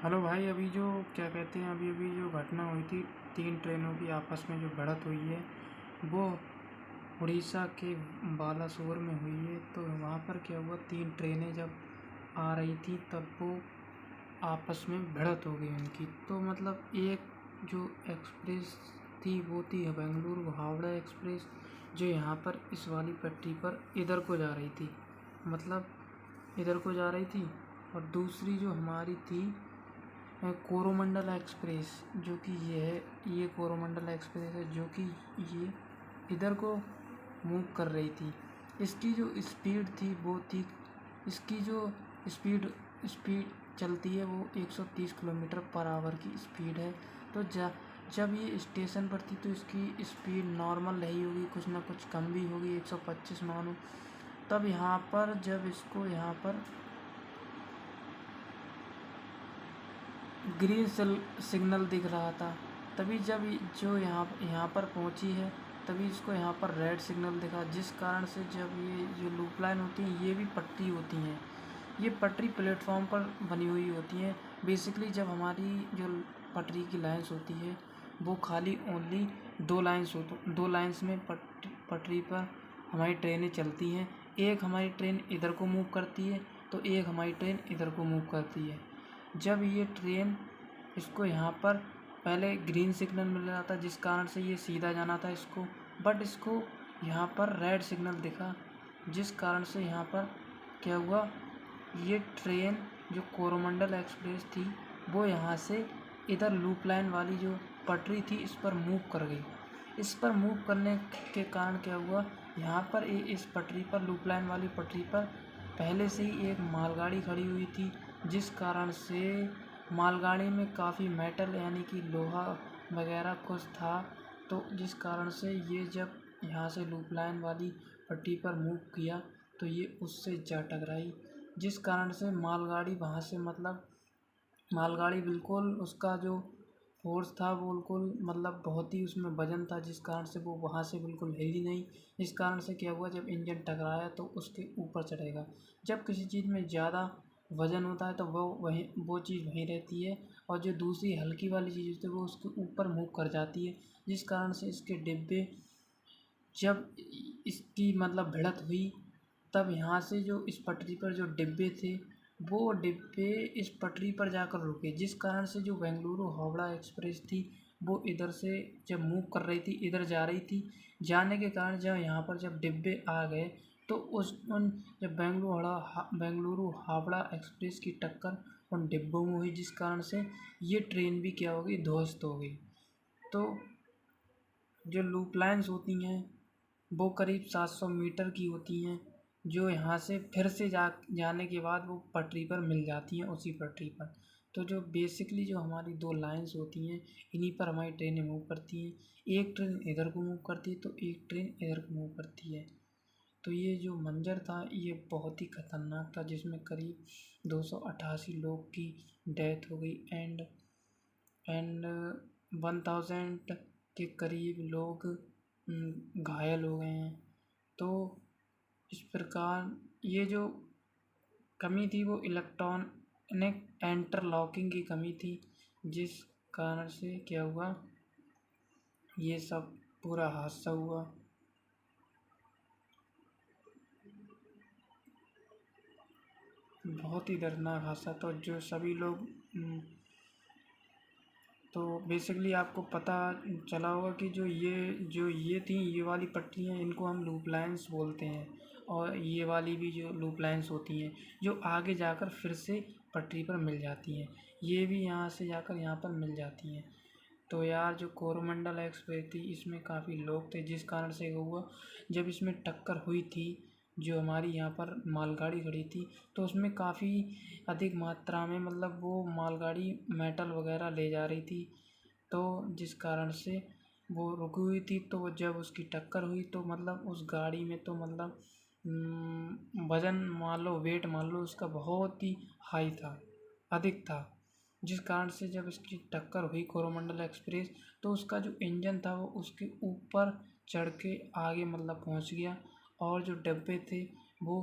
Hello भाई, अभी जो क्या कहते हैं, अभी अभी जो घटना हुई थी, 3 ट्रेनों की आपस में जो भिड़ंत हुई है, वो उड़ीसा के बालासोर में हुई है। तो वहाँ पर क्या हुआ, 3 ट्रेनें जब आ रही थी तब वो आपस में भिड़ंत हो गई उनकी। तो मतलब एक जो एक्सप्रेस थी वो थी बेंगलुरु हावड़ा एक्सप्रेस, जो यहाँ पर इस वाली पटरी पर इधर को जा रही थी, मतलब इधर को जा रही थी। और दूसरी जो हमारी थी कोरोमंडल एक्सप्रेस, जो कि ये कोरोमंडल एक्सप्रेस है, जो कि ये इधर को मूव कर रही थी। इसकी जो स्पीड थी वो थी, इसकी जो स्पीड स्पीड चलती है वो 130 किलोमीटर पर आवर की स्पीड है। तो जब ये स्टेशन पर थी तो इसकी स्पीड नॉर्मल रही होगी, कुछ ना कुछ कम भी होगी, 125 मानो। तब यहाँ पर जब इसको यहाँ पर ग्रीन सिग्नल दिख रहा था, तभी जब जो यहाँ पर पहुँची है, तभी इसको यहाँ पर रेड सिग्नल दिखा, जिस कारण से जब ये जो लूप लाइन होती हैं ये भी पट्टी होती हैं, ये पटरी प्लेटफॉर्म पर बनी हुई होती हैं। बेसिकली जब हमारी जो पटरी की लाइन्स होती है वो खाली ओनली 2 लाइन्स में पटरी पर हमारी ट्रेनें चलती हैं। एक हमारी ट्रेन इधर को मूव करती है तो एक हमारी ट्रेन इधर को मूव करती है। जब ये ट्रेन इसको यहाँ पर पहले ग्रीन सिग्नल मिल रहा था, जिस कारण से ये सीधा जाना था इसको, बट इसको यहाँ पर रेड सिग्नल दिखा, जिस कारण से यहाँ पर क्या हुआ, ये ट्रेन जो कोरोमंडल एक्सप्रेस थी वो यहाँ से इधर लूप लाइन वाली जो पटरी थी इस पर मूव कर गई। इस पर मूव करने के कारण क्या हुआ, यहाँ पर इस पटरी पर, लूप लाइन वाली पटरी पर पहले से ही एक मालगाड़ी खड़ी हुई थी, जिस कारण से मालगाड़ी में काफ़ी मेटल यानी कि लोहा वगैरह कुछ था। तो जिस कारण से ये जब यहाँ से लूप लाइन वाली पट्टी पर मूव किया तो ये उससे जा टकराई, जिस कारण से मालगाड़ी वहाँ से, मतलब मालगाड़ी बिल्कुल, उसका जो फोर्स था वो बिल्कुल, मतलब बहुत ही उसमें वजन था, जिस कारण से वो वहाँ से बिल्कुल हिली नहीं। इस कारण से क्या हुआ, जब इंजन टकराया तो उसके ऊपर चढ़ेगा। जब किसी चीज़ में ज़्यादा वजन होता है तो वो चीज़ वहीं रहती है, और जो दूसरी हल्की वाली चीज़ होती है वो उसके ऊपर मूव कर जाती है, जिस कारण से इसके डिब्बे, जब इसकी मतलब भिड़ंत हुई, तब यहाँ से जो इस पटरी पर जो डिब्बे थे वो डिब्बे इस पटरी पर जाकर रुके, जिस कारण से जो बेंगलुरु हावड़ा एक्सप्रेस थी वो इधर से जब मूव कर रही थी, इधर जा रही थी, जाने के कारण जब यहाँ पर जब डिब्बे आ गए तो उस उन जब बेंगलुरु हावड़ा एक्सप्रेस की टक्कर उन डिब्बों में हुई, जिस कारण से ये ट्रेन भी क्या हो गई, ध्वस्त हो गई। तो जो लूप लाइन्स होती हैं वो करीब 700 मीटर की होती हैं, जो यहाँ से फिर से जाने के बाद वो पटरी पर मिल जाती हैं, उसी पटरी पर। तो जो बेसिकली जो हमारी 2 लाइन्स होती हैं, इन्हीं पर हमारी ट्रेनें मूव करती हैं। एक ट्रेन इधर को मूव करती है तो एक ट्रेन इधर को मूव करती है। तो ये जो मंजर था ये बहुत ही खतरनाक था, जिसमें करीब 288 लोग की डेथ हो गई, एंड 1000 के करीब लोग घायल हो गए हैं। तो इस प्रकार ये जो कमी थी वो इलेक्ट्रॉनिक इंटरलॉकिंग की कमी थी, जिस कारण से क्या हुआ, ये सब पूरा हादसा हुआ। बहुत ही दर्दनाक हादसा था, जो सभी लोग तो बेसिकली आपको पता चला होगा कि जो ये थी, ये वाली पटरियाँ, इनको हम लूप लाइन्स बोलते हैं, और ये वाली भी जो लूप लाइन्स होती हैं जो आगे जाकर फिर से पटरी पर मिल जाती हैं, ये भी यहाँ से जाकर यहाँ पर मिल जाती हैं। तो यार जो कोरोमंडल एक्सप्रेस थी इसमें काफ़ी लोग थे, जिस कारण से वो हुआ, जब इसमें टक्कर हुई थी, जो हमारी यहाँ पर मालगाड़ी खड़ी थी तो उसमें काफ़ी अधिक मात्रा में, मतलब वो मालगाड़ी मेटल वगैरह ले जा रही थी, तो जिस कारण से वो रुकी हुई थी। तो जब उसकी टक्कर हुई तो मतलब उस गाड़ी में तो मतलब वज़न मान लो, वेट मान लो, उसका बहुत ही हाई था, अधिक था, जिस कारण से जब इसकी टक्कर हुई कोरोमंडल एक्सप्रेस तो उसका जो इंजन था वो उसके ऊपर चढ़ के आगे मतलब पहुंच गया, और जो डब्बे थे वो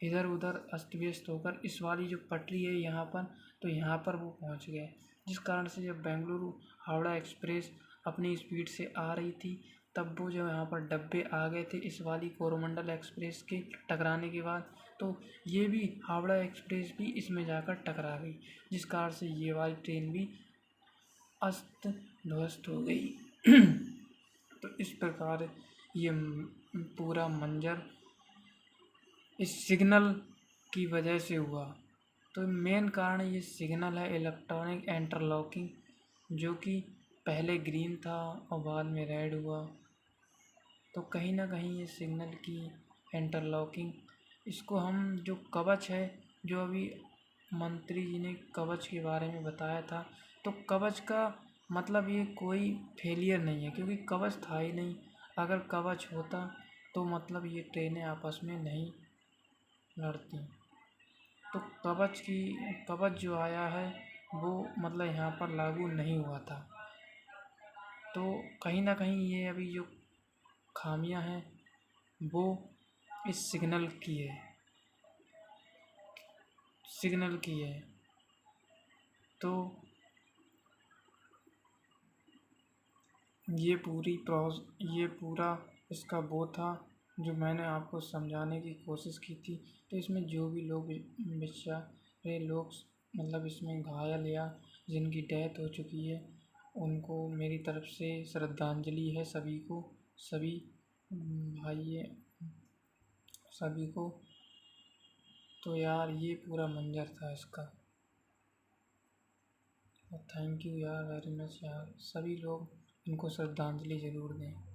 इधर उधर अस्त व्यस्त होकर इस वाली जो पटरी है यहाँ पर, तो यहाँ पर वो पहुँच गए, जिस कारण से जब बेंगलुरु हावड़ा एक्सप्रेस अपनी स्पीड से आ रही थी तब वो जो यहाँ पर डब्बे आ गए थे इस वाली कोरोमंडल एक्सप्रेस के टकराने के बाद, तो ये भी हावड़ा एक्सप्रेस भी इसमें जाकर टकरा गई, जिस कारण से ये वाली ट्रेन भी अस्त ध्वस्त हो गई। तो इस प्रकार ये पूरा मंजर इस सिग्नल की वजह से हुआ। तो मेन कारण ये सिग्नल है, इलेक्ट्रॉनिक इंटरलॉकिंग, जो कि पहले ग्रीन था और बाद में रेड हुआ। तो कहीं ना कहीं ये सिग्नल की इंटरलॉकिंग, इसको हम जो कवच है, जो अभी मंत्री जी ने कवच के बारे में बताया था, तो कवच का मतलब ये कोई फेलियर नहीं है, क्योंकि कवच था ही नहीं। अगर कवच होता तो मतलब ये ट्रेनें आपस में नहीं लड़ती। तो कवच जो आया है वो मतलब यहाँ पर लागू नहीं हुआ था। तो कहीं ना कहीं ये अभी जो खामियां हैं वो इस सिग्नल की है। तो ये पूरा इसका वो था जो मैंने आपको समझाने की कोशिश की थी। तो इसमें जो भी लोग बेचारे लोग मतलब इसमें घायल या जिनकी डेथ हो चुकी है, उनको मेरी तरफ से श्रद्धांजलि है, सभी भाई सभी को। तो यार ये पूरा मंजर था इसका। और थैंक यू यार वेरी मच यार, सभी लोग इनको श्रद्धांजलि ज़रूर दें।